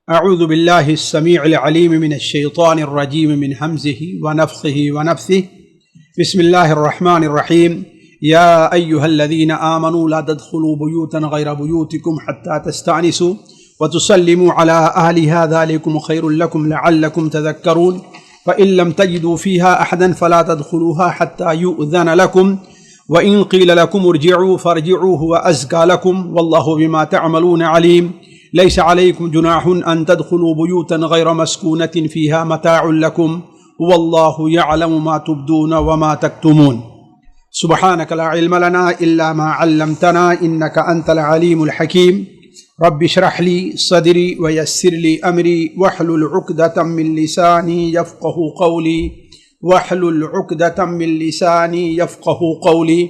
أعوذ بالله السميع العليم من الشيطان الرجيم من همزه ونفخه ونفثه. بسم الله الرحمن الرحيم. يا أيها الذين آمنوا لا تدخلوا بيوتا غير بيوتكم حتى تستأنسوا وتسلموا على أهلها ذلكم خير لكم لعلكم تذكرون. فإن لم تجدوا فيها أحدا فلا تدخلوها حتى يؤذن لكم وإن قيل لكم ارجعوا فارجعوا هو أزكى لكم والله بما تعملون عليم. ليس عليكم جناح أن تدخلوا بيوتا غير مسكونة فيها متاع لكم والله يعلم ما تبدون وما تكتمون. سبحانك لا علم لنا إلا ما علمتنا إنك أنت العليم الحكيم. رب اشرح لي صدري ويسر لي أمري واحلل عقدة من لساني يفقه قولي واحلل عقدة من لساني يفقه قولي.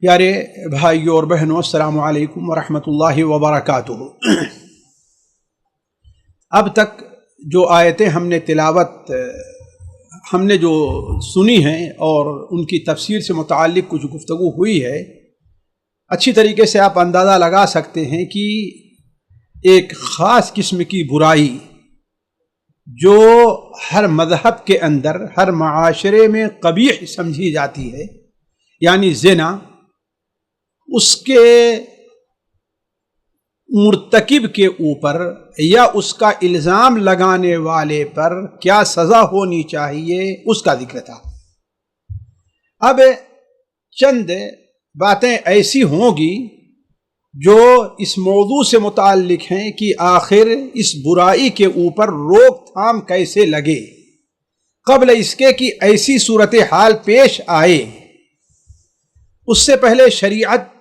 پیارے بھائیوں اور بہنوں، السلام علیکم ورحمۃ اللہ وبرکاتہ۔ اب تک جو آیتیں ہم نے تلاوت ہم نے جو سنی ہیں اور ان کی تفسیر سے متعلق کچھ گفتگو ہوئی ہے، اچھی طریقے سے آپ اندازہ لگا سکتے ہیں کہ ایک خاص قسم کی برائی جو ہر مذہب کے اندر، ہر معاشرے میں قبیح سمجھی جاتی ہے، یعنی زنا، اس کے مرتکب کے اوپر یا اس کا الزام لگانے والے پر کیا سزا ہونی چاہیے، اس کا ذکر تھا۔ اب چند باتیں ایسی ہوں گی جو اس موضوع سے متعلق ہیں کہ آخر اس برائی کے اوپر روک تھام کیسے لگے، قبل اس کے کہ ایسی صورتحال پیش آئے اس سے پہلے شریعت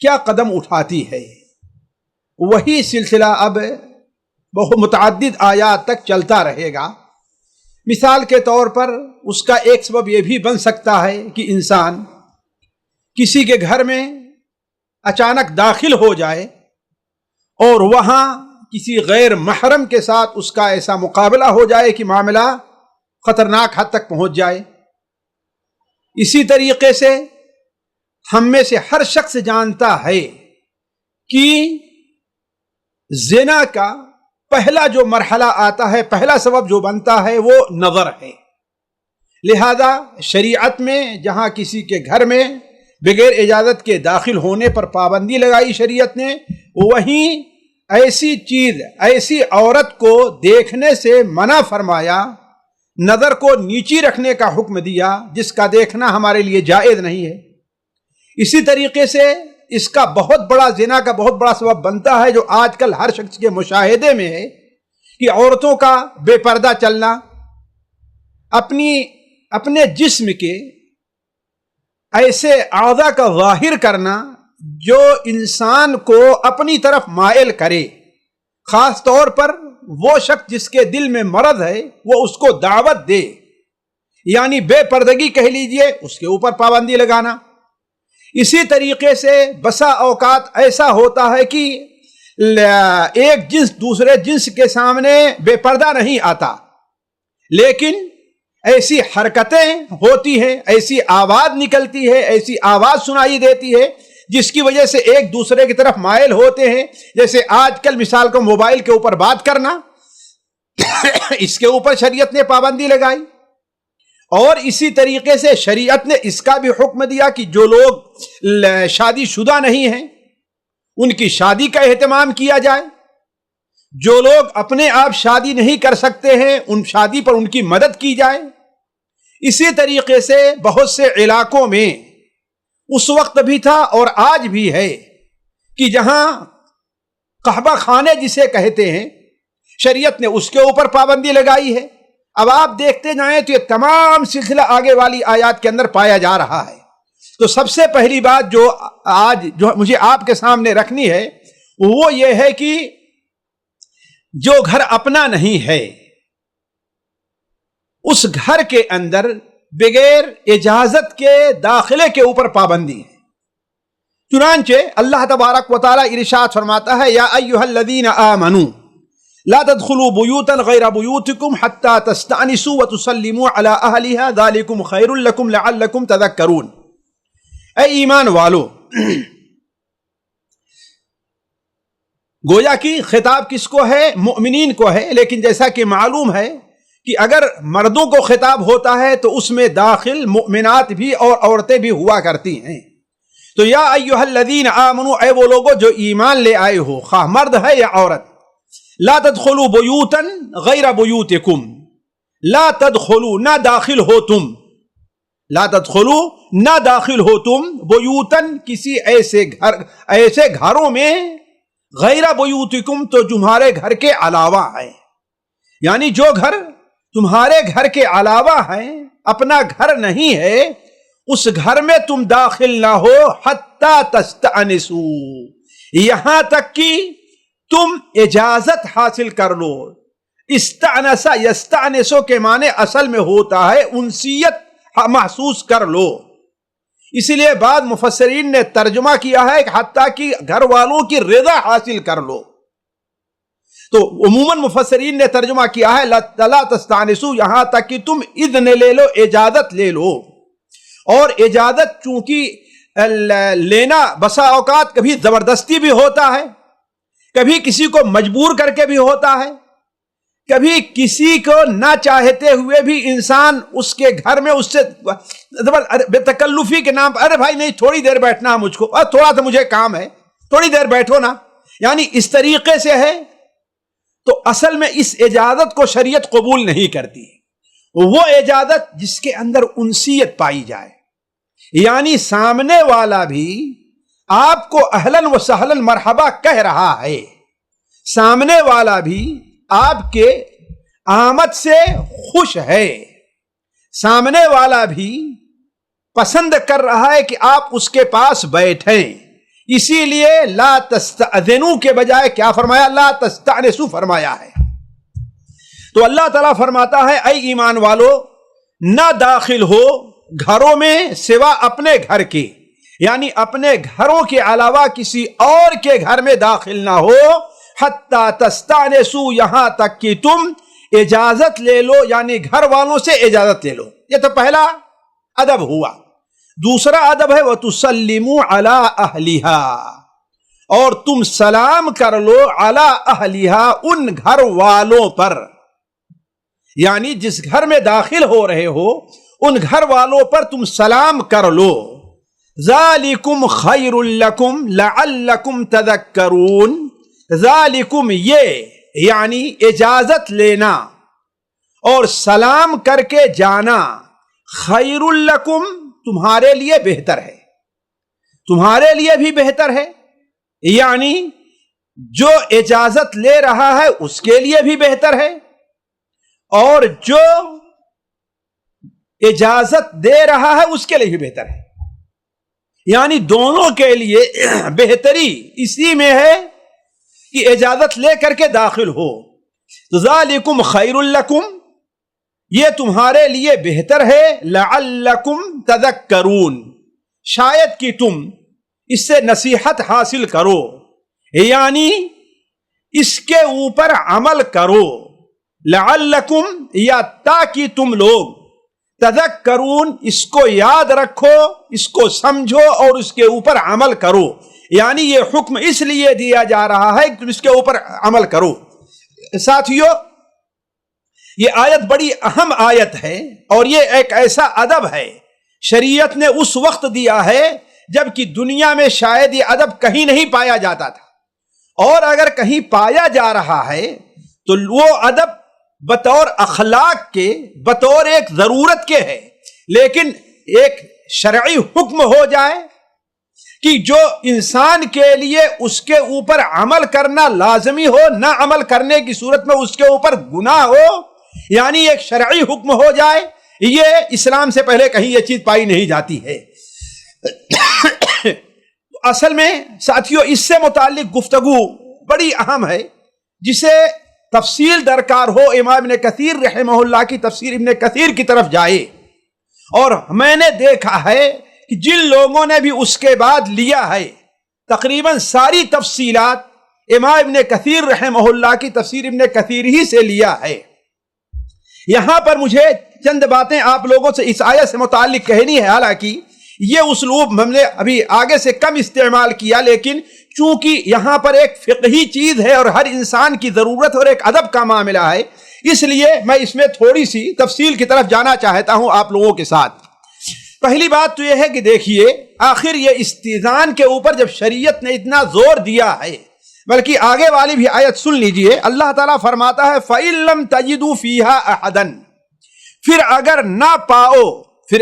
کیا قدم اٹھاتی ہے۔ وہی سلسلہ اب بہت متعدد آیات تک چلتا رہے گا۔ مثال کے طور پر اس کا ایک سبب یہ بھی بن سکتا ہے کہ انسان کسی کے گھر میں اچانک داخل ہو جائے اور وہاں کسی غیر محرم کے ساتھ اس کا ایسا مقابلہ ہو جائے کہ معاملہ خطرناک حد تک پہنچ جائے۔ اسی طریقے سے ہم میں سے ہر شخص جانتا ہے کہ زنا کا پہلا جو مرحلہ آتا ہے، پہلا سبب جو بنتا ہے وہ نظر ہے۔ لہذا شریعت میں جہاں کسی کے گھر میں بغیر اجازت کے داخل ہونے پر پابندی لگائی شریعت نے، وہیں ایسی چیز، ایسی عورت کو دیکھنے سے منع فرمایا، نظر کو نیچی رکھنے کا حکم دیا جس کا دیکھنا ہمارے لیے جائز نہیں ہے۔ اسی طریقے سے اس کا بہت بڑا زنا کا بہت بڑا سبب بنتا ہے جو آج کل ہر شخص کے مشاہدے میں ہے کہ عورتوں کا بے پردہ چلنا، اپنے جسم کے ایسے اعضاء کا ظاہر کرنا جو انسان کو اپنی طرف مائل کرے، خاص طور پر وہ شخص جس کے دل میں مرض ہے وہ اس کو دعوت دے، یعنی بے پردگی کہہ لیجئے، اس کے اوپر پابندی لگانا۔ اسی طریقے سے بسا اوقات ایسا ہوتا ہے کہ ایک جنس دوسرے جنس کے سامنے بے پردہ نہیں آتا، لیکن ایسی حرکتیں ہوتی ہیں، ایسی آواز نکلتی ہے، ایسی آواز سنائی دیتی ہے جس کی وجہ سے ایک دوسرے کی طرف مائل ہوتے ہیں۔ جیسے آج کل مثال کو موبائل کے اوپر بات کرنا، اس کے اوپر شریعت نے پابندی لگائی۔ اور اسی طریقے سے شریعت نے اس کا بھی حکم دیا کہ جو لوگ شادی شدہ نہیں ہیں ان کی شادی کا اہتمام کیا جائے، جو لوگ اپنے آپ شادی نہیں کر سکتے ہیں ان شادی پر ان کی مدد کی جائے۔ اسی طریقے سے بہت سے علاقوں میں اس وقت بھی تھا اور آج بھی ہے کہ جہاں قحبہ خانے جسے کہتے ہیں، شریعت نے اس کے اوپر پابندی لگائی ہے۔ اب آپ دیکھتے جائیں تو یہ تمام سلسلہ آگے والی آیات کے اندر پایا جا رہا ہے۔ تو سب سے پہلی بات جو آج مجھے آپ کے سامنے رکھنی ہے وہ یہ ہے کہ جو گھر اپنا نہیں ہے اس گھر کے اندر بغیر اجازت کے داخلے کے اوپر پابندی ہے۔ چنانچہ اللہ تبارک و تعالی ارشاد فرماتا ہے، یا ایھا الذین آمنوا لا تدخلوا بیوتا غیر بیوتکم حتی تستأنسوا وتسلموا علی اہلها ذلکم خیر لکم لعلکم تذکرون۔ اے ایمان والو، گویا کہ خطاب کس کو ہے؟ مؤمنین کو ہے، لیکن جیسا کہ معلوم ہے کہ اگر مردوں کو خطاب ہوتا ہے تو اس میں داخل مؤمنات بھی اور عورتیں بھی ہوا کرتی ہیں۔ تو یا ایھا الذین آمنوا، اے وہ لوگوں جو ایمان لے آئے ہو، خواہ مرد ہے یا عورت، لا تدخلوا بیوتا غیر بیوتکم، لا تدخلوا نہ داخل ہو تم، لا تدخلوا نہ داخل ہو تم، بیوتن کسی ایسے گھروں میں، غیر بیوتکم تو تمہارے گھر کے علاوہ ہے، یعنی جو گھر تمہارے گھر کے علاوہ ہیں، اپنا گھر نہیں ہے، اس گھر میں تم داخل نہ ہو، حتی تستأنسوا، یہاں تک کہ تم اجازت حاصل کر لو۔ استأنس یستأنسو کے معنی اصل میں ہوتا ہے انسیت محسوس کر لو، اسی لیے بعض مفسرین نے ترجمہ کیا ہے کہ حتیٰ کہ گھر والوں کی رضا حاصل کر لو۔ تو عموماً مفسرین نے ترجمہ کیا ہے لا تستأنسوا، یہاں تک کہ تم اذن لے لو، اجازت لے لو۔ اور اجازت چونکہ لینا بسا اوقات کبھی زبردستی بھی ہوتا ہے، کبھی کسی کو مجبور کر کے بھی ہوتا ہے، کبھی کسی کو نہ چاہتے ہوئے بھی انسان اس کے گھر میں اس سے بے تکلفی کے نام پر، ارے بھائی نہیں تھوڑی دیر بیٹھنا مجھ کو، تھوڑا سا مجھے کام ہے، تھوڑی دیر بیٹھو نا، یعنی اس طریقے سے ہے۔ تو اصل میں اس اجازت کو شریعت قبول نہیں کرتی، وہ اجازت جس کے اندر انسیت پائی جائے، یعنی سامنے والا بھی آپ کو اہلاً و سہلاً مرحبا کہہ رہا ہے، سامنے والا بھی آپ کے آمد سے خوش ہے، سامنے والا بھی پسند کر رہا ہے کہ آپ اس کے پاس بیٹھیں، اسی لیے لا تستأذنوا کے بجائے کیا فرمایا؟ لا تستأنسوا فرمایا ہے۔ تو اللہ تعالیٰ فرماتا ہے اے ایمان والو، نہ داخل ہو گھروں میں سوا اپنے گھر کے، یعنی اپنے گھروں کے علاوہ کسی اور کے گھر میں داخل نہ ہو، حتی تستأنسوا، یہاں تک کہ تم اجازت لے لو، یعنی گھر والوں سے اجازت لے لو۔ یہ تو پہلا ادب ہوا۔ دوسرا ادب ہے وَتُسَلِّمُوا عَلَىٰ أَهْلِهَا، اور تم سلام کر لو عَلَىٰ أَهْلِهَا، ان گھر والوں پر، یعنی جس گھر میں داخل ہو رہے ہو ان گھر والوں پر تم سلام کر لو۔ ذَلِكُمْ خَيْرٌ لَكُمْ لَعَلَّكُمْ تَذَكَّرُونَ، ذَلِكُمْ یہ یعنی اجازت لینا اور سلام کر کے جانا، خیر لکم تمہارے لیے بہتر ہے، تمہارے لیے بھی بہتر ہے، یعنی جو اجازت لے رہا ہے اس کے لیے بھی بہتر ہے اور جو اجازت دے رہا ہے اس کے لیے بھی بہتر ہے، یعنی دونوں کے لیے بہتری اسی میں ہے کہ اجازت لے کر کے داخل ہو۔ تو ذالکم خیر لکم، یہ تمہارے لیے بہتر ہے، لعلکم تذکرون، شاید کہ تم اس سے نصیحت حاصل کرو، یعنی اس کے اوپر عمل کرو، لعلکم یا تاکہ تم لوگ، تذکرون اس کو یاد رکھو، اس کو سمجھو اور اس کے اوپر عمل کرو، یعنی یہ حکم اس لیے دیا جا رہا ہے کہ تم اس کے اوپر عمل کرو۔ ساتھیو، یہ آیت بڑی اہم آیت ہے اور یہ ایک ایسا ادب ہے شریعت نے اس وقت دیا ہے جبکہ دنیا میں شاید یہ ادب کہیں نہیں پایا جاتا تھا، اور اگر کہیں پایا جا رہا ہے تو وہ ادب بطور اخلاق کے، بطور ایک ضرورت کے ہے، لیکن ایک شرعی حکم ہو جائے کہ جو انسان کے لیے اس کے اوپر عمل کرنا لازمی ہو، نہ عمل کرنے کی صورت میں اس کے اوپر گناہ ہو، یعنی ایک شرعی حکم ہو جائے، یہ اسلام سے پہلے کہیں یہ چیز پائی نہیں جاتی ہے۔ اصل میں ساتھیو اس سے متعلق گفتگو بڑی اہم ہے، جسے تفصیل درکار ہو امام ابن کثیر رحمہ اللہ کی تفسیر ابن کثیر کی طرف جائے، اور میں نے دیکھا ہے کہ جن لوگوں نے بھی اس کے بعد لیا ہے تقریباً ساری تفصیلات امام ابن کثیر رحمہ اللہ کی تفسیر ابن کثیر ہی سے لیا ہے۔ یہاں پر مجھے چند باتیں آپ لوگوں سے اس آیت سے متعلق کہنی ہے، حالانکہ یہ اسلوب ہم نے ابھی آگے سے کم استعمال کیا، لیکن چونکہ یہاں پر ایک فقہی چیز ہے اور ہر انسان کی ضرورت اور ایک ادب کا معاملہ ہے، اس لیے میں اس میں تھوڑی سی تفصیل کی طرف جانا چاہتا ہوں آپ لوگوں کے ساتھ۔ پہلی بات تو یہ ہے کہ دیکھیے، آخر یہ استئذان کے اوپر جب شریعت نے اتنا زور دیا ہے، بلکہ آگے والی بھی آیت سن لیجئے، اللہ تعالیٰ فرماتا ہے فَإِن لَّمْ تَجِدُوا فِيهَا أَحَدًا، پھر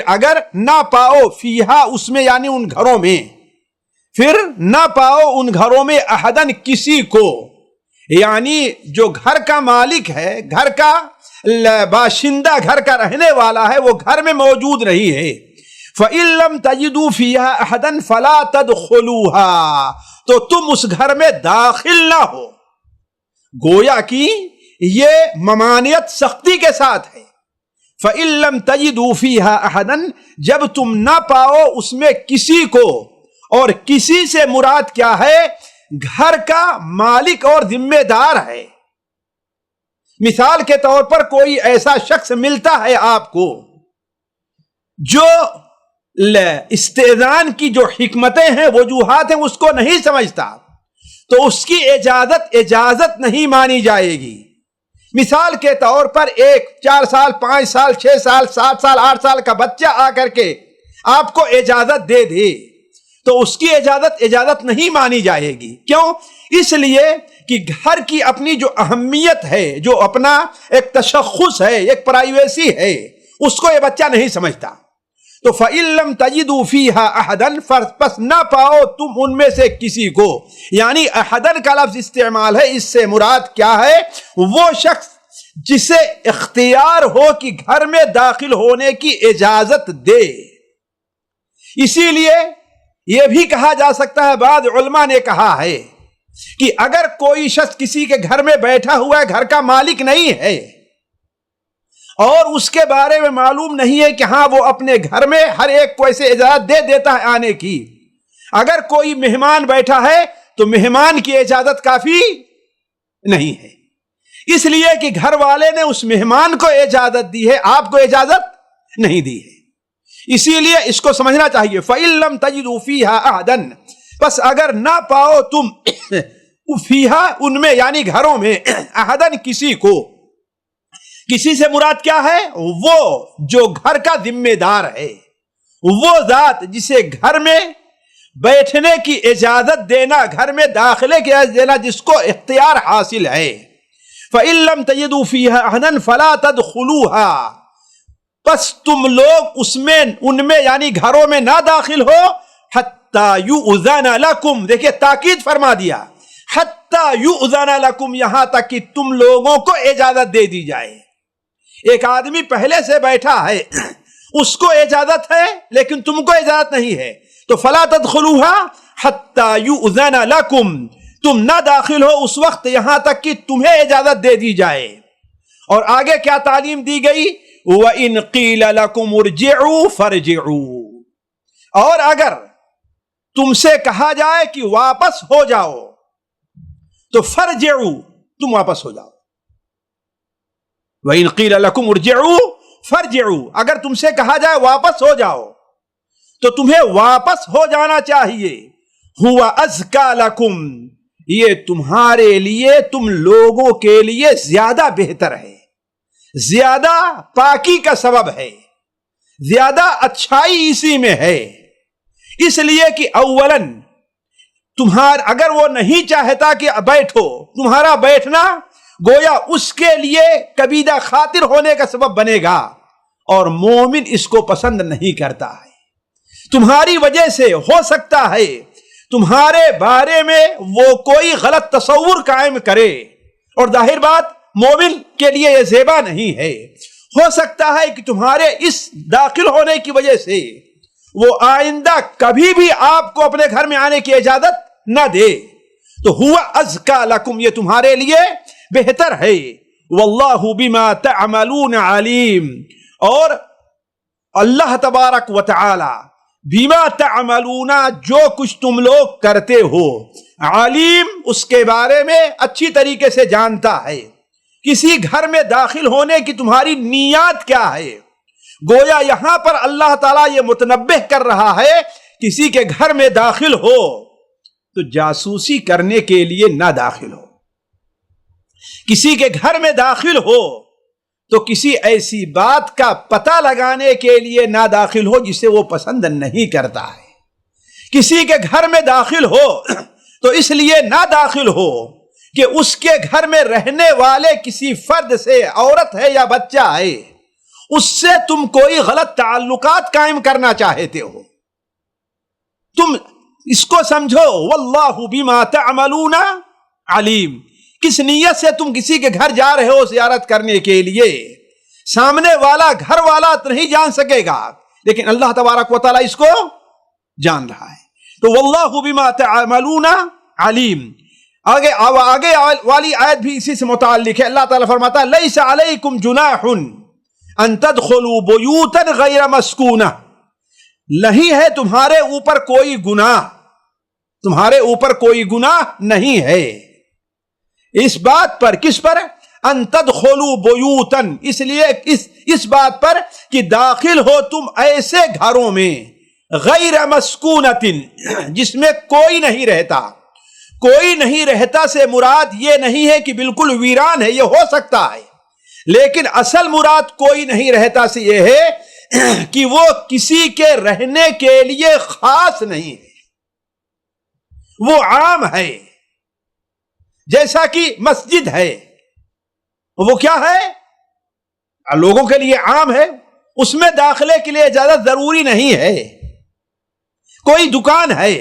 اگر نہ پاؤ فیہا اس میں یعنی ان گھروں میں، پھر نہ پاؤ ان گھروں میں احدن کسی کو، یعنی جو گھر کا مالک ہے، گھر کا باشندہ، گھر کا رہنے والا ہے، وہ گھر میں موجود نہیں ہے، فَإِن لَّمْ تَجِدُوا فِيهَا أَحَدًا فَلَا تَدْخُلُوهَا، تو تم اس گھر میں داخل نہ ہو۔ گویا کہ یہ ممانعت سختی کے ساتھ ہے۔ فَإِن لَّمْ تَجِدُوا فِيهَا أَحَدًا، جب تم نہ پاؤ اس میں کسی کو، اور کسی سے مراد کیا ہے؟ گھر کا مالک اور ذمہ دار ہے۔ مثال کے طور پر کوئی ایسا شخص ملتا ہے آپ کو جو استئذان کی جو حکمتیں ہیں، وجوہات ہیں، اس کو نہیں سمجھتا، تو اس کی اجازت نہیں مانی جائے گی۔ مثال کے طور پر ایک 4 سال 5 سال 6 سال 7 سال 8 سال کا بچہ آ کر کے آپ کو اجازت دے دے، تو اس کی اجازت نہیں مانی جائے گی۔ کیوں؟ اس لیے کہ گھر کی اپنی جو اہمیت ہے، جو اپنا ایک تشخص ہے، ایک پرائیویسی ہے، اس کو یہ بچہ نہیں سمجھتا۔ تو فَإِن لَّمْ تَجِدُوا فِيهَا أَحَدًا، پس نہ پاؤ تم ان میں سے کسی کو، یعنی احدن کا لفظ استعمال ہے، اس سے مراد کیا ہے؟ وہ شخص جسے اختیار ہو کہ گھر میں داخل ہونے کی اجازت دے۔ اسی لیے یہ بھی کہا جا سکتا ہے، بعض علماء نے کہا ہے کہ اگر کوئی شخص کسی کے گھر میں بیٹھا ہوا ہے، گھر کا مالک نہیں ہے، اور اس کے بارے میں معلوم نہیں ہے کہ ہاں وہ اپنے گھر میں ہر ایک کو ایسے اجازت دے دیتا ہے آنے کی، اگر کوئی مہمان بیٹھا ہے تو مہمان کی اجازت کافی نہیں ہے، اس لیے کہ گھر والے نے اس مہمان کو اجازت دی ہے، آپ کو اجازت نہیں دی ہے۔ اسی لیے اس کو سمجھنا چاہیے، فَإِن لَّمْ تَجِدُوا فِيهَا أَحَدًا، بس اگر نہ پاؤ تم فیہا ان میں یعنی گھروں میں، احدن کسی کو، کسی سے مراد کیا ہے؟ وہ جو گھر کا ذمہ دار ہے، وہ ذات جسے گھر میں بیٹھنے کی اجازت دینا، گھر میں داخلے کی اجازت دینا، جس کو اختیار حاصل ہے۔ فَإِن لَّمْ تَجِدُوا فِيهَا أَحَدًا فَلَا تَدْخُلُوهَا، پس تم لوگ اس میں ان میں یعنی گھروں میں نہ داخل ہو، حَتَّى يُؤْذَنَ لَكُمْ، دیکھئے تاکید فرما دیا، حَتَّى يُؤْذَنَ لَكُمْ، یہاں تک کہ تم لوگوں کو اجازت دے دی جائے۔ ایک آدمی پہلے سے بیٹھا ہے، اس کو اجازت ہے لیکن تم کو اجازت نہیں ہے، تو فَلَا تَدْخُلُوهَا حَتَّى يُؤْذَنَ لَكُمْ، تم نہ داخل ہو اس وقت یہاں تک کہ تمہیں اجازت دے دی جائے۔ اور آگے کیا تعلیم دی گئی؟ وَإِن قِيلَ لَكُمُ ارْجِعُوا فَارْجِعُوا، اور اگر تم سے کہا جائے کہ واپس ہو جاؤ تو فَارْجِعُوا، تم واپس ہو جاؤ۔ وَإِن قِيلَ لَكُمُ ارْجِعُوا فَارْجِعُوا، اگر تم سے کہا جائے واپس ہو جاؤ تو تمہیں واپس ہو جانا چاہیے۔ هُوَ أَزْكَىٰ لَكُمْ، یہ تمہارے لیے، تم لوگوں کے لیے زیادہ بہتر ہے، زیادہ پاکی کا سبب ہے، زیادہ اچھائی اسی میں ہے۔ اس لیے کہ اولاً اگر وہ نہیں چاہتا کہ بیٹھو، تمہارا بیٹھنا گویا اس کے لیے کبیدہ خاطر ہونے کا سبب بنے گا، اور مومن اس کو پسند نہیں کرتا ہے۔ تمہاری وجہ سے ہو سکتا ہے تمہارے بارے میں وہ کوئی غلط تصور قائم کرے، اور ظاہر بات مومن کے لیے یہ زیبا نہیں ہے۔ ہو سکتا ہے کہ تمہارے اس داخل ہونے کی وجہ سے وہ آئندہ کبھی بھی آپ کو اپنے گھر میں آنے کی اجازت نہ دے، تو ہوا ازکا لکم، یہ تمہارے لیے بہتر ہے۔ واللہ بما تعملون علیم، اور اللہ تبارک و تعالی بما تعملون، جو کچھ تم لوگ کرتے ہو، علیم، اس کے بارے میں اچھی طریقے سے جانتا ہے۔ کسی گھر میں داخل ہونے کی تمہاری نیات کیا ہے؟ گویا یہاں پر اللہ تعالیٰ یہ متنبہ کر رہا ہے، کسی کے گھر میں داخل ہو تو تو جاسوسی کرنے کے لیے نہ داخل ہو. کسی کے گھر میں داخل ہو تو کسی ایسی بات کا پتہ لگانے کے لیے نہ داخل ہو جسے وہ پسند نہیں کرتا ہے. کسی کے گھر میں داخل ہو تو اس لیے نہ داخل ہو کہ اس کے گھر میں رہنے والے کسی فرد سے، عورت ہے یا بچہ ہے، اس سے تم کوئی غلط تعلقات قائم کرنا چاہتے ہو. تم اس کو سمجھو واللہ بما تعملون علیم. کس نیت سے تم کسی کے گھر جا رہے ہو زیارت کرنے کے لیے، سامنے والا گھر والا نہیں جان سکے گا، لیکن اللہ تبارک و تعالیٰ اس کو جان رہا ہے. تو واللہ بما تعملون علیم. آگے والی آیت بھی اسی سے متعلق ہے. اللہ تعالیٰ فرماتا ہے لیس علیکم جناح ان تدخلوا بیوتا غیر مسکونہ. نہیں ہے تمہارے اوپر کوئی گناہ، تمہارے اوپر کوئی گناہ نہیں ہے اس بات پر. کس پر؟ ان تدخلوا بیوتا، اس لیے اس بات پر کہ داخل ہو تم ایسے گھروں میں غیر مسکونۃ جس میں کوئی نہیں رہتا. کوئی نہیں رہتا سے مراد یہ نہیں ہے کہ بالکل ویران ہے، یہ ہو سکتا ہے، لیکن اصل مراد کوئی نہیں رہتا سے یہ ہے کہ وہ کسی کے رہنے کے لیے خاص نہیں ہے، وہ عام ہے. جیسا کہ مسجد ہے، وہ کیا ہے؟ لوگوں کے لیے عام ہے، اس میں داخلے کے لیے اجازت ضروری نہیں ہے. کوئی دکان ہے،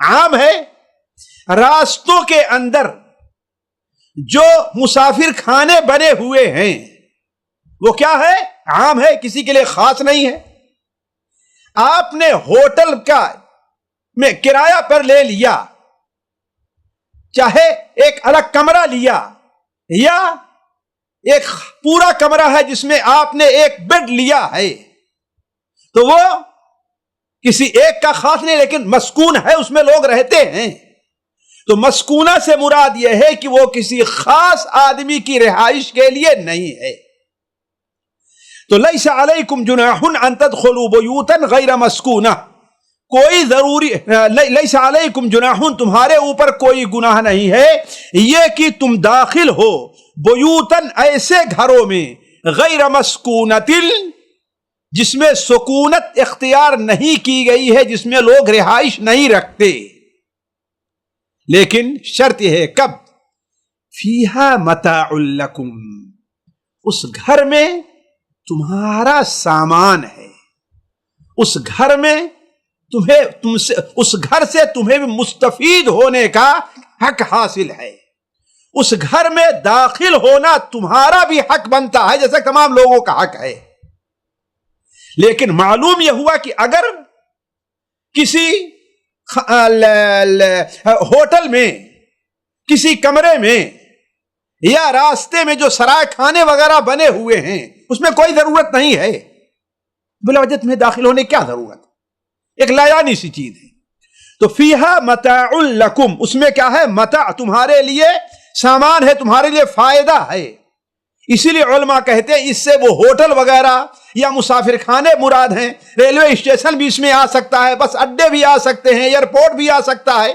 عام ہے. راستوں کے اندر جو مسافر خانے بنے ہوئے ہیں وہ کیا ہے؟ عام ہے، کسی کے لیے خاص نہیں ہے. آپ نے ہوٹل کا میں کرایہ پر لے لیا، چاہے ایک الگ کمرہ لیا یا ایک پورا کمرہ ہے جس میں آپ نے ایک بیڈ لیا ہے، تو وہ کسی ایک کا خاص نہیں، لیکن مسکون ہے، اس میں لوگ رہتے ہیں. تو مسکونہ سے مراد یہ ہے کہ وہ کسی خاص آدمی کی رہائش کے لیے نہیں ہے. تو لیس علیکم جناح ان تدخلوا بیوتا غیر مسکونہ، کوئی ضروری لیس علیکم جناح، تمہارے اوپر کوئی گناہ نہیں ہے یہ کہ تم داخل ہو بیوتن ایسے گھروں میں غیر مسکونۃ جس میں سکونت اختیار نہیں کی گئی ہے، جس میں لوگ رہائش نہیں رکھتے. لیکن شرط یہ ہے کب؟ فیہا متاع لکم، اس گھر میں تمہارا سامان ہے، اس گھر میں اس گھر سے تمہیں بھی مستفید ہونے کا حق حاصل ہے. اس گھر میں داخل ہونا تمہارا بھی حق بنتا ہے جیسا تمام لوگوں کا حق ہے. لیکن معلوم یہ ہوا کہ اگر کسی ہوٹل میں، کسی کمرے میں یا راستے میں جو سرائے خانے وغیرہ بنے ہوئے ہیں اس میں کوئی ضرورت نہیں ہے، بلا وجہ تمہیں داخل ہونے کی کیا ضرورت؟ ایک لایانی سی چیز ہے. تو فیہا متاع لکم، اس میں کیا ہے؟ متاع، تمہارے لیے سامان ہے، تمہارے لیے فائدہ ہے. اسی لیے علماء کہتے ہیں اس سے وہ ہوٹل وغیرہ یا مسافر خانے مراد ہیں. ریلوے اسٹیشن بھی اس میں آ سکتا ہے، بس اڈے بھی آ سکتے ہیں، ایئرپورٹ بھی آ سکتا ہے،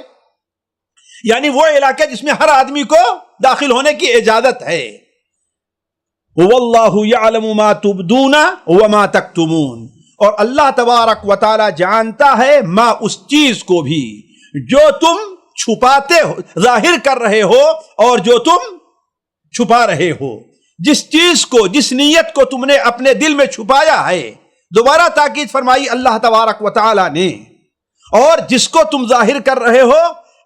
یعنی وہ علاقے جس میں ہر آدمی کو داخل ہونے کی اجازت ہے. واللہ یعلم ما تبدون وما تکتمون، اور اللہ تبارک و تعالی جانتا ہے ما، اس چیز کو بھی جو تم چھپاتے ہو، ظاہر کر رہے ہو اور جو تم چھپا رہے ہو. جس چیز کو، جس نیت کو تم نے اپنے دل میں چھپایا ہے، دوبارہ تاکید فرمائی اللہ تبارک و تعالی نے، اور جس کو تم ظاہر کر رہے ہو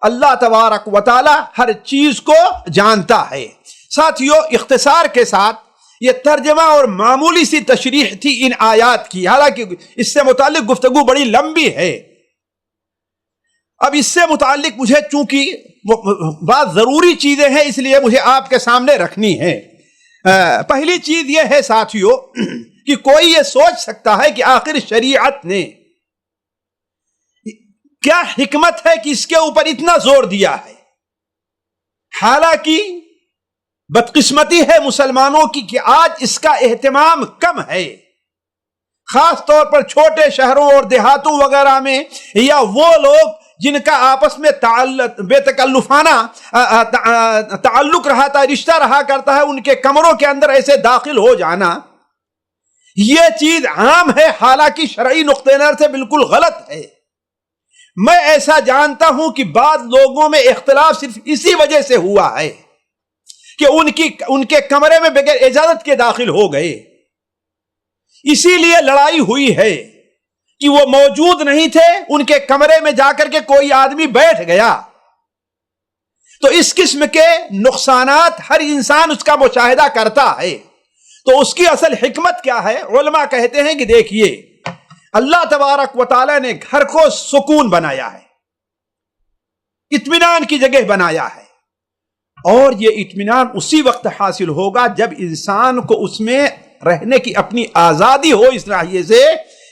اللہ تبارک و تعالی ہر چیز کو جانتا ہے. ساتھیو، اختصار کے ساتھ یہ ترجمہ اور معمولی سی تشریح تھی ان آیات کی، حالانکہ اس سے متعلق گفتگو بڑی لمبی ہے. اب اس سے متعلق مجھے چونکہ بعض ضروری چیزیں ہیں اس لیے مجھے آپ کے سامنے رکھنی ہے. پہلی چیز یہ ہے ساتھیو کہ کوئی یہ سوچ سکتا ہے کہ آخر شریعت نے کیا حکمت ہے کہ اس کے اوپر اتنا زور دیا ہے. حالانکہ بدقسمتی ہے مسلمانوں کی کہ آج اس کا اہتمام کم ہے، خاص طور پر چھوٹے شہروں اور دیہاتوں وغیرہ میں، یا وہ لوگ جن کا آپس میں بے تکلفانہ تعلق رہا تھا، رشتہ رہا کرتا ہے، ان کے کمروں کے اندر ایسے داخل ہو جانا یہ چیز عام ہے، حالانکہ شرعی نقطہ نظر سے بالکل غلط ہے۔ میں ایسا جانتا ہوں کہ بعض لوگوں میں اختلاف صرف اسی وجہ سے ہوا ہے کہ ان کے کمرے میں بغیر اجازت کے داخل ہو گئے، اسی لیے لڑائی ہوئی ہے کہ وہ موجود نہیں تھے، ان کے کمرے میں جا کر کے کوئی آدمی بیٹھ گیا۔ تو اس قسم کے نقصانات ہر انسان اس کا مشاہدہ کرتا ہے، تو اس کی اصل حکمت کیا ہے؟ علماء کہتے ہیں کہ دیکھیے، اللہ تبارک و تعالی نے گھر کو سکون بنایا ہے، اطمینان کی جگہ بنایا ہے، اور یہ اطمینان اسی وقت حاصل ہوگا جب انسان کو اس میں رہنے کی اپنی آزادی ہو، اس ناحیے سے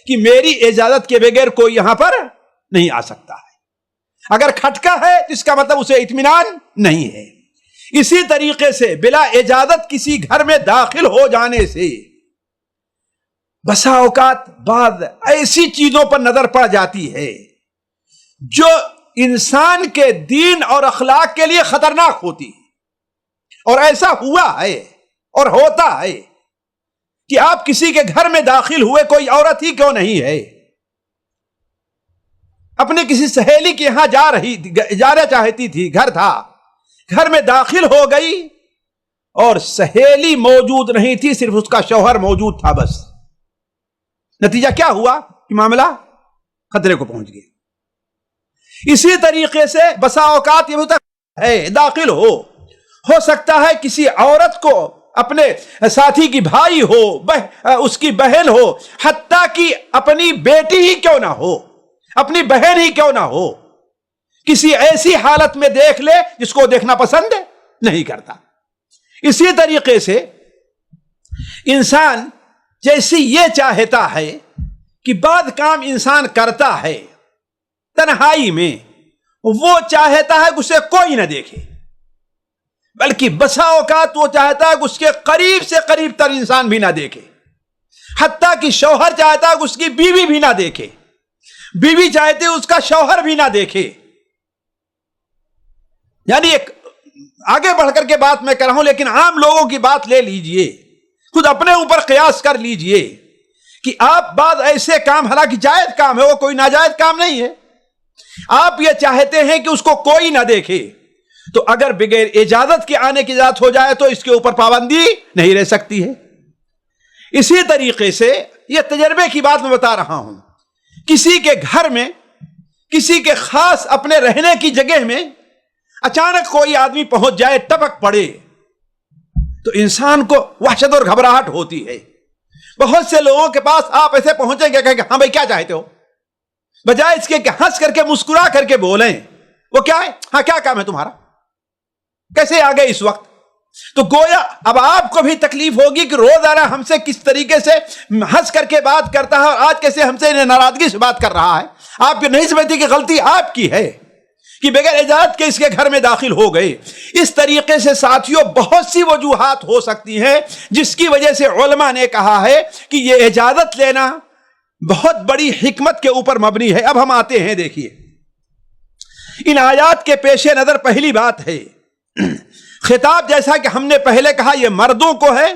کہ میری اجازت کے بغیر کوئی یہاں پر نہیں آ سکتا ہے۔ اگر کھٹکا ہے تو اس کا مطلب اسے اطمینان نہیں ہے۔ اسی طریقے سے بلا اجازت کسی گھر میں داخل ہو جانے سے بسا اوقات بعض ایسی چیزوں پر نظر پڑ جاتی ہے جو انسان کے دین اور اخلاق کے لیے خطرناک ہوتی ہے، اور ایسا ہوا ہے اور ہوتا ہے کہ آپ کسی کے گھر میں داخل ہوئے، کوئی عورت ہی کیوں نہیں ہے، اپنے کسی سہیلی کے یہاں جانا چاہتی تھی، گھر تھا، گھر میں داخل ہو گئی اور سہیلی موجود نہیں تھی، صرف اس کا شوہر موجود تھا، بس نتیجہ کیا ہوا کہ معاملہ خطرے کو پہنچ گیا۔ اسی طریقے سے بسا اوقات یہ ہوتا ہے داخل ہو سکتا ہے کسی عورت کو اپنے ساتھی کی بھائی ہو، اس کی بہن ہو، حتیٰ کہ اپنی بیٹی ہی کیوں نہ ہو، اپنی بہن ہی کیوں نہ ہو، کسی ایسی حالت میں دیکھ لے جس کو دیکھنا پسند نہیں کرتا۔ اسی طریقے سے انسان جیسے یہ چاہتا ہے کہ بعض کام انسان کرتا ہے تنہائی میں، وہ چاہتا ہے کہ اسے کوئی نہ دیکھے، بلکہ بسا اوقات وہ چاہتا ہے کہ اس کے قریب سے قریب تر انسان بھی نہ دیکھے، حتیٰ کہ شوہر چاہتا ہے کہ اس کی بیوی بھی نہ دیکھے، بیوی چاہتی ہے اس کا شوہر بھی نہ دیکھے۔ یعنی ایک آگے بڑھ کر کے بات میں کر رہا ہوں، لیکن عام لوگوں کی بات لے لیجئے، خود اپنے اوپر قیاس کر لیجئے کہ آپ بعض ایسے کام، حالانکہ جائز کام ہے، وہ کوئی ناجائز کام نہیں ہے، آپ یہ چاہتے ہیں کہ اس کو کوئی نہ دیکھے، تو اگر بغیر اجازت کے آنے کی اجازت ہو جائے تو اس کے اوپر پابندی نہیں رہ سکتی ہے۔ اسی طریقے سے یہ تجربے کی بات میں بتا رہا ہوں، کسی کے گھر میں، کسی کے خاص اپنے رہنے کی جگہ میں اچانک کوئی آدمی پہنچ جائے، ٹپک پڑے، تو انسان کو وحشت اور گھبراہٹ ہوتی ہے۔ بہت سے لوگوں کے پاس آپ ایسے پہنچیں گے کہ ہاں بھائی کیا چاہتے ہو، بجائے اس کے کہ ہنس کر کے مسکرا کر کے بولیں، وہ کیا ہے، ہاں کیا کام ہے تمہارا، کیسے آ گئے اس وقت، تو گویا اب آپ کو بھی تکلیف ہوگی کہ روزانہ ہم سے کس طریقے سے ہنس کر کے بات کرتا ہے، اور آج کیسے ہم سے ناراضگی سے بات کر رہا ہے۔ آپ یہ نہیں سمجھتی کہ غلطی آپ کی ہے کہ بغیر اجازت کے اس کے گھر میں داخل ہو گئے۔ اس طریقے سے ساتھیوں بہت سی وجوہات ہو سکتی ہیں جس کی وجہ سے علماء نے کہا ہے کہ یہ اجازت لینا بہت بڑی حکمت کے اوپر مبنی ہے۔ اب ہم آتے ہیں، دیکھیے ان آیات کے پیش نظر پہلی بات ہے خطاب، جیسا کہ ہم نے پہلے کہا یہ مردوں کو ہے،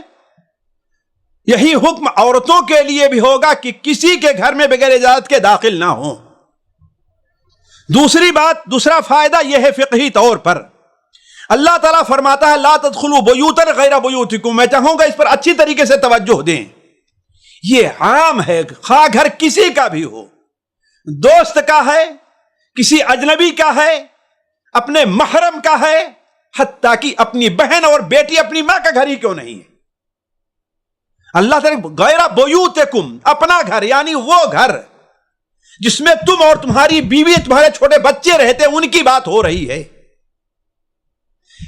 یہی حکم عورتوں کے لیے بھی ہوگا کہ کسی کے گھر میں بغیر اجازت کے داخل نہ ہوں۔ دوسری بات، دوسرا فائدہ یہ ہے فقہی طور پر، اللہ تعالیٰ فرماتا ہے لا تدخلوا بیوتا غیر بیوتکم، میں چاہوں گا اس پر اچھی طریقے سے توجہ دیں، یہ عام ہے، خواہ گھر کسی کا بھی ہو، دوست کا ہے، کسی اجنبی کا ہے، اپنے محرم کا ہے، حتیٰ کہ اپنی بہن اور بیٹی اپنی ماں کا گھر ہی کیوں نہیں ہے۔ اللہ تعالیٰ غیر بیوتکم، اپنا گھر یعنی وہ گھر جس میں تم اور تمہاری بیوی، تمہارے چھوٹے بچے رہتے ہیں، ان کی بات ہو رہی ہے۔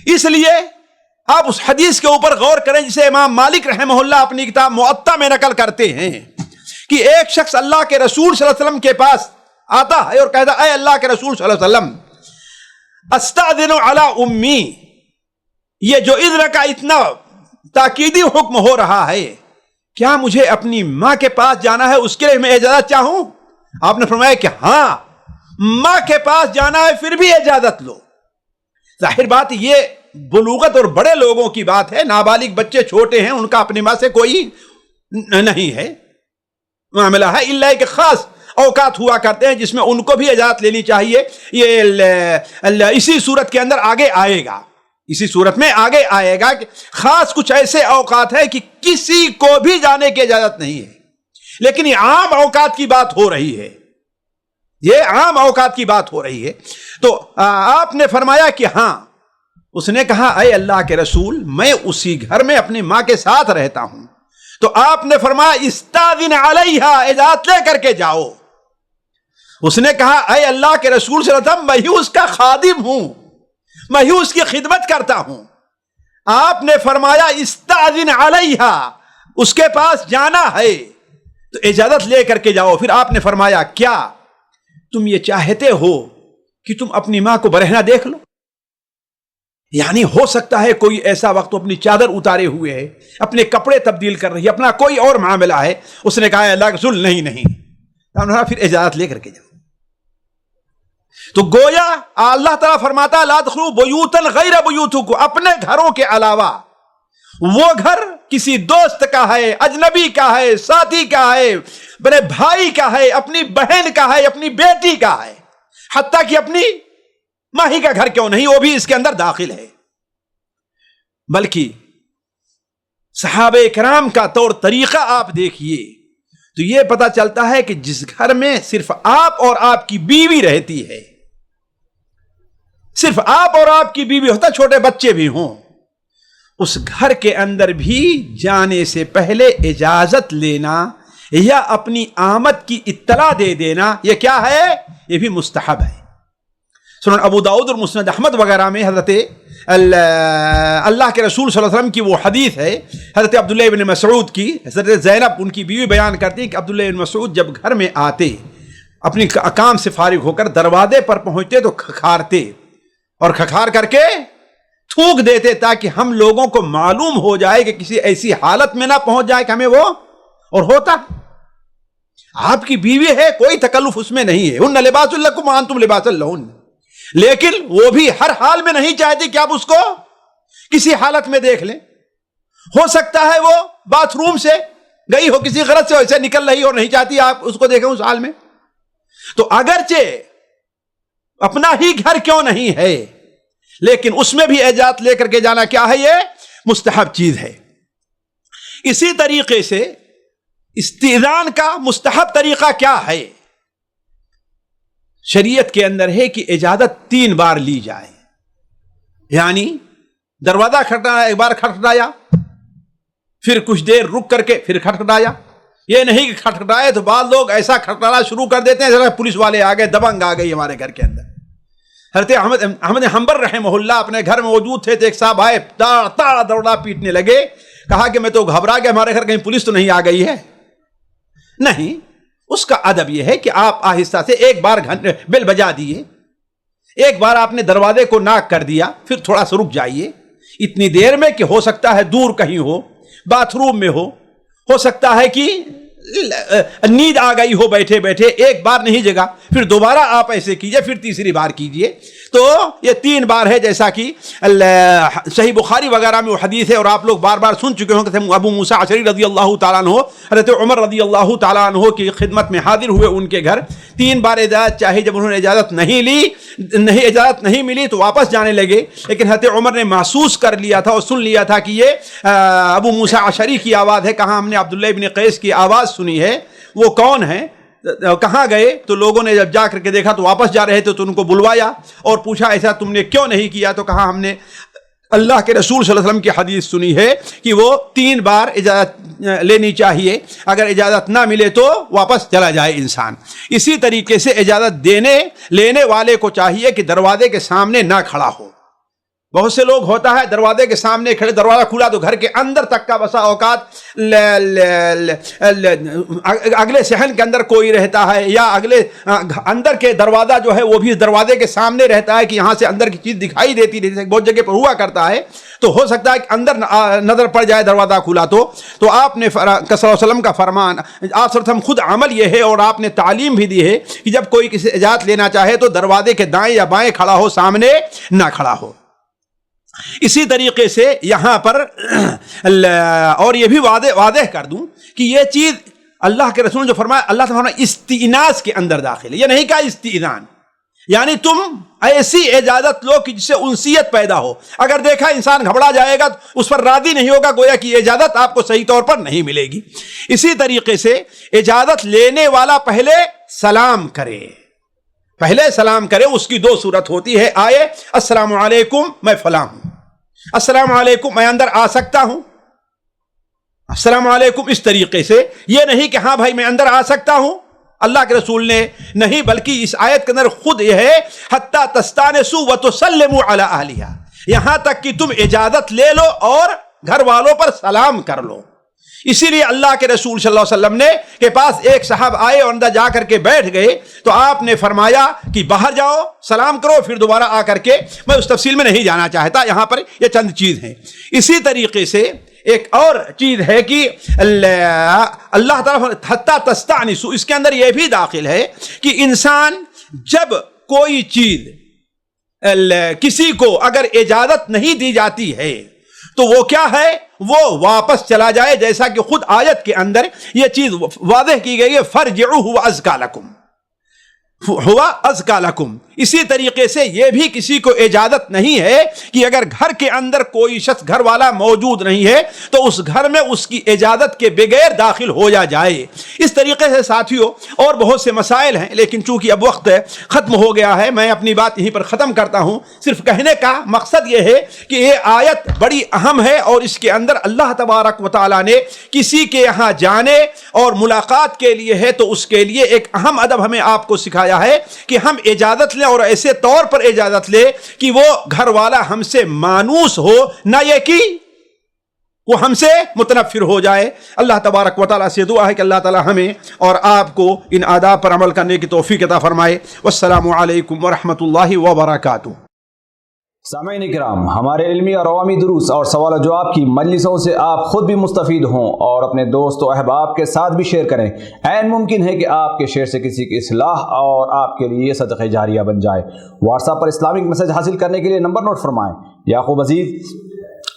اس لیے آپ اس حدیث کے اوپر غور کریں جسے امام مالک رحمہ اللہ اپنی کتاب موطا میں نقل کرتے ہیں کہ ایک شخص اللہ کے رسول صلی اللہ علیہ وسلم کے پاس آتا ہے اور کہتا ہے اے اللہ کے رسول صلی اللہ علیہ وسلم استاذن علی امی، یہ جو اذن کا اتنا تاکیدی حکم ہو رہا ہے، کیا مجھے اپنی ماں کے پاس جانا ہے، اس کے لیے میں اجازت چاہوں؟ آپ نے فرمایا کہ ہاں، ماں کے پاس جانا ہے پھر بھی اجازت لو. ظاہر بات یہ بلوغت اور بڑے لوگوں کی بات ہے، نابالغ بچے چھوٹے ہیں، ان کا اپنی ماں سے کوئی نہیں ہے معاملہ ہے، الا کہ خاص اوقات ہوا کرتے ہیں جس میں ان کو بھی اجازت لینی چاہیے. یہ اسی صورت کے اندر آگے آئے گا، اسی صورت میں آگے آئے گا کہ خاص کچھ ایسے اوقات ہیں کہ کسی کو بھی جانے کی اجازت نہیں ہے، لیکن یہ عام اوقات کی بات ہو رہی ہے، یہ عام اوقات کی بات ہو رہی ہے. تو آپ نے فرمایا کہ ہاں. اس نے کہا اے اللہ کے رسول میں اسی گھر میں اپنی ماں کے ساتھ رہتا ہوں. تو آپ نے فرمایا استاذن علیہا، اجازت لے کر کے جاؤ. اس نے کہا اے اللہ کے رسول صلی اللہ علیہ وسلم میں ہی اس کا خادم ہوں، میں ہی اس کی خدمت کرتا ہوں. آپ نے فرمایا استاذن علیہا، اس کے پاس جانا ہے تو اجازت لے کر کے جاؤ. پھر آپ نے فرمایا کیا تم یہ چاہتے ہو کہ تم اپنی ماں کو برہنہ دیکھ لو؟ یعنی ہو سکتا ہے کوئی ایسا وقت اپنی چادر اتارے ہوئے ہے، اپنے کپڑے تبدیل کر رہی ہے، اپنا کوئی اور معاملہ ہے. اس نے کہا اللہ کے رسول نہیں. پھر اجازت لے کر کے جاؤ. تو گویا اللہ تعالیٰ فرماتا لا تدخلوا بیوتا غیر بیوتکم، اپنے گھروں کے علاوہ وہ گھر کسی دوست کا ہے، اجنبی کا ہے، ساتھی کا ہے، بڑے بھائی کا ہے، اپنی بہن کا ہے، اپنی بیٹی کا ہے، حتیٰ کہ اپنی ماہی کا گھر کیوں نہیں، وہ بھی اس کے اندر داخل ہے. بلکہ صحابہ کرام کا طور طریقہ آپ دیکھیے تو یہ پتا چلتا ہے کہ جس گھر میں صرف آپ اور آپ کی بیوی رہتی ہے، صرف آپ اور آپ کی بیوی ہوتا، چھوٹے بچے بھی ہوں، اس گھر کے اندر بھی جانے سے پہلے اجازت لینا یا اپنی آمد کی اطلاع دے دینا، یہ کیا ہے؟ یہ بھی مستحب ہے. سنن ابو داؤد اور مسند احمد وغیرہ میں حضرت اللہ کے رسول صلی اللہ علیہ وسلم کی وہ حدیث ہے حضرت عبداللہ ابن مسعود کی. حضرت زینب ان کی بیوی بیان کرتی ہیں کہ عبداللہ ابن مسعود جب گھر میں آتے، اپنی کام سے فارغ ہو کر دروازے پر پہنچتے تو کھکھارتے، اور کھکھار کر کے تھوک دیتے تاکہ ہم لوگوں کو معلوم ہو جائے کہ کسی ایسی حالت میں نہ پہنچ جائے کہ ہمیں وہ، اور ہوتا آپ کی بیوی ہے، کوئی تکلف اس میں نہیں ہے، ان لباس لکم وانتم لباس لہن، لیکن وہ بھی ہر حال میں نہیں چاہتی کہ آپ اس کو کسی حالت میں دیکھ لیں. ہو سکتا ہے وہ باتھ روم سے گئی ہو کسی غرض سے، ویسے نکل رہی اور نہیں چاہتی آپ اس کو دیکھیں اس حال میں. تو اگرچہ اپنا ہی گھر کیوں نہیں ہے، لیکن اس میں بھی اجازت لے کر کے جانا کیا ہے؟ یہ مستحب چیز ہے. اسی طریقے سے استئذان کا مستحب طریقہ کیا ہے؟ شریعت کے اندر ہے کہ اجازت 3 بار لی جائے. یعنی دروازہ کھٹکھٹایا، ایک بار کھٹکھٹایا، پھر کچھ دیر رک کر کے پھر کھٹکھٹایا. یہ نہیں کہ کھٹکھٹائے تو بعض لوگ ایسا کھٹکھٹانا شروع کر دیتے ہیں ذرا پولیس والے آ گئے، دبنگ آ گئی ہمارے گھر کے اندر. حضرت احمد حنبل رحمہ اللہ اپنے گھر میں موجود تھے تو ایک صاحب آئے، تاڑ دوڑا پیٹنے لگے. کہا کہ میں تو گھبرا گیا، ہمارے گھر کہیں پولیس تو نہیں آ گئی ہے؟ نہیں، اس کا ادب یہ ہے کہ آپ آہستہ سے ایک بار بیل بجا دیے، ایک بار آپ نے دروازے کو ناک کر دیا، پھر تھوڑا سا رک جائیے اتنی دیر میں کہ ہو سکتا ہے دور کہیں ہو، باتھ روم میں ہو سکتا ہے کہ نیند آ گئی ہو بیٹھے بیٹھے، ایک بار نہیں جگا، پھر دوبارہ آپ ایسے کیجئے، پھر تیسری بار کیجئے. تو یہ 3 بار ہے، جیسا کہ صحیح بخاری وغیرہ میں وہ حدیث ہے اور آپ لوگ بار بار سن چکے ہوں کہ ابو موسیٰ اشعری رضی اللہ تعالیٰ عنہ حضرت عمر رضی اللہ تعالیٰ عنہ کی خدمت میں حاضر ہوئے ان کے گھر، 3 بار اجازت چاہی، جب انہوں نے اجازت نہیں ملی تو واپس جانے لگے. لیکن حضرت عمر نے محسوس کر لیا تھا اور سن لیا تھا کہ یہ ابو موسیٰ اشعری کی آواز ہے. کہاں ہم نے عبداللہ ابن قیس کی آواز سنی ہے، وہ کون ہے، کہاں گئے؟ تو لوگوں نے جب جا کر کے دیکھا تو واپس جا رہے تھے تو ان کو بلوایا اور پوچھا ایسا تم نے کیوں نہیں کیا؟ تو کہا ہم نے اللہ کے رسول صلی اللہ علیہ وسلم کی حدیث سنی ہے کہ وہ 3 بار اجازت لینی چاہیے، اگر اجازت نہ ملے تو واپس چلا جائے انسان. اسی طریقے سے اجازت لینے والے کو چاہیے کہ دروازے کے سامنے نہ کھڑا ہو، بہت سے لوگ ہوتا ہے دروازے کے سامنے کھڑے، دروازہ کھلا تو گھر کے اندر تک کا بسا اوقات اگلے صحن کے اندر کوئی رہتا ہے، یا اگلے اندر کے دروازہ جو ہے وہ بھی دروازے کے سامنے رہتا ہے کہ یہاں سے اندر کی چیز دکھائی دیتی رہتی ہے، بہت جگہ پر ہوا کرتا ہے، تو ہو سکتا ہے کہ اندر نظر پڑ جائے دروازہ کھلا تو آپ نے صلی اللہ علیہ وسلم کا فرمان، آپ صلی اللہ علیہ وسلم خود عمل یہ ہے اور آپ نے تعلیم بھی دی ہے کہ جب کوئی کسی اجازت لینا چاہے تو دروازے کے دائیں یا بائیں کھڑا ہو، سامنے نہ کھڑا ہو۔ اسی طریقے سے یہاں پر اور یہ بھی واضح کر دوں کہ یہ چیز اللہ کے رسول نے جو فرمایا، اللہ تعالیٰ استئناس کے اندر داخل ہے، یہ نہیں کہا استئذان، یعنی تم ایسی اجازت لو کہ جس سے انسیت پیدا ہو۔ اگر دیکھا انسان گھبرا جائے گا تو اس پر راضی نہیں ہوگا، گویا کہ اجازت آپ کو صحیح طور پر نہیں ملے گی۔ اسی طریقے سے اجازت لینے والا پہلے سلام کرے، اس کی دو صورت ہوتی ہے، آئے السلام علیکم میں فلاں ہوں، السلام علیکم میں اندر آ سکتا ہوں، السلام علیکم، اس طریقے سے، یہ نہیں کہ ہاں بھائی میں اندر آ سکتا ہوں۔ اللہ کے رسول نے نہیں، بلکہ اس آیت کے اندر خود یہ ہے حتی تستانسوا وتسلموا علی اہلہا، یہاں تک کہ تم اجازت لے لو اور گھر والوں پر سلام کر لو۔ اسی لیے اللہ کے رسول صلی اللہ علیہ وسلم نے کے پاس ایک صاحب آئے اور اندر جا کر کے بیٹھ گئے تو آپ نے فرمایا کہ باہر جاؤ، سلام کرو، پھر دوبارہ آ کر کے، میں اس تفصیل میں نہیں جانا چاہتا، یہاں پر یہ چند چیز ہیں۔ اسی طریقے سے ایک اور چیز ہے کہ اللہ تعالیٰ حتی تستأنسوا، اس کے اندر یہ بھی داخل ہے کہ انسان جب کوئی چیز کسی کو اگر اجازت نہیں دی جاتی ہے تو وہ کیا ہے، وہ واپس چلا جائے، جیسا کہ خود آیت کے اندر یہ چیز واضح کی گئی ہے، فَارْجِعُوا هُوَ أَزْكَىٰ لَكُمْ، ہوا ازکا لکم۔ اسی طریقے سے یہ بھی کسی کو اجازت نہیں ہے کہ اگر گھر کے اندر کوئی شخص گھر والا موجود نہیں ہے تو اس گھر میں اس کی اجازت کے بغیر داخل ہو جائے۔ اس طریقے سے ساتھیوں اور بہت سے مسائل ہیں، لیکن چونکہ اب وقت ختم ہو گیا ہے، میں اپنی بات یہیں پر ختم کرتا ہوں۔ صرف کہنے کا مقصد یہ ہے کہ یہ آیت بڑی اہم ہے اور اس کے اندر اللہ تبارک و تعالیٰ نے کسی کے یہاں جانے اور ملاقات کے لیے ہے تو اس کے لیے ایک اہم ادب ہمیں آپ کو سکھایا ہے کہ ہم اجازت لیں، اور ایسے طور پر اجازت لے کہ وہ گھر والا ہم سے مانوس ہو، نہ یہ کہ وہ ہم سے متنفر ہو جائے۔ اللہ تبارک و تعالیٰ سے دعا ہے کہ اللہ تعالیٰ ہمیں اور آپ کو ان آداب پر عمل کرنے کی توفیق عطا فرمائے۔ والسلام علیکم ورحمۃ اللہ وبرکاتہ۔ سامعین کرام، ہمارے علمی اور عوامی دروس اور سوال و جواب کی مجلسوں سے آپ خود بھی مستفید ہوں اور اپنے دوست و احباب کے ساتھ بھی شیئر کریں۔ عین ممکن ہے کہ آپ کے شیئر سے کسی کی اصلاح اور آپ کے لیے صدقہ جاریہ بن جائے۔ واٹس ایپ پر اسلامک میسج حاصل کرنے کے لیے نمبر نوٹ فرمائیں: یعقوب عزیز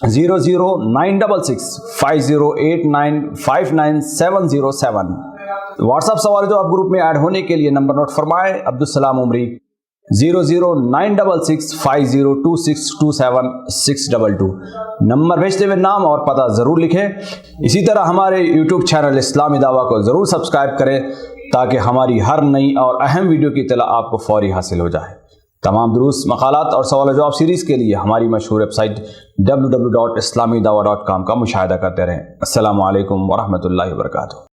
00966 5089 59707۔ واٹس ایپ سوال جو آپ گروپ میں ایڈ ہونے کے لیے نمبر نوٹ فرمائیں: عبدالسلام عمری 00966 502627 622۔ نمبر بھیجتے ہوئے نام اور پتہ ضرور لکھیں۔ اسی طرح ہمارے یوٹیوب چینل اسلامی دعویٰ کو ضرور سبسکرائب کریں تاکہ ہماری ہر نئی اور اہم ویڈیو کی اطلاع آپ کو فوری حاصل ہو جائے۔ تمام دروس، مقالات اور سوال و جواب سیریز کے لیے ہماری مشہور ویب سائٹ www.islamidawah.com کا مشاہدہ کرتے رہیں۔ السلام علیکم ورحمۃ اللہ وبرکاتہ۔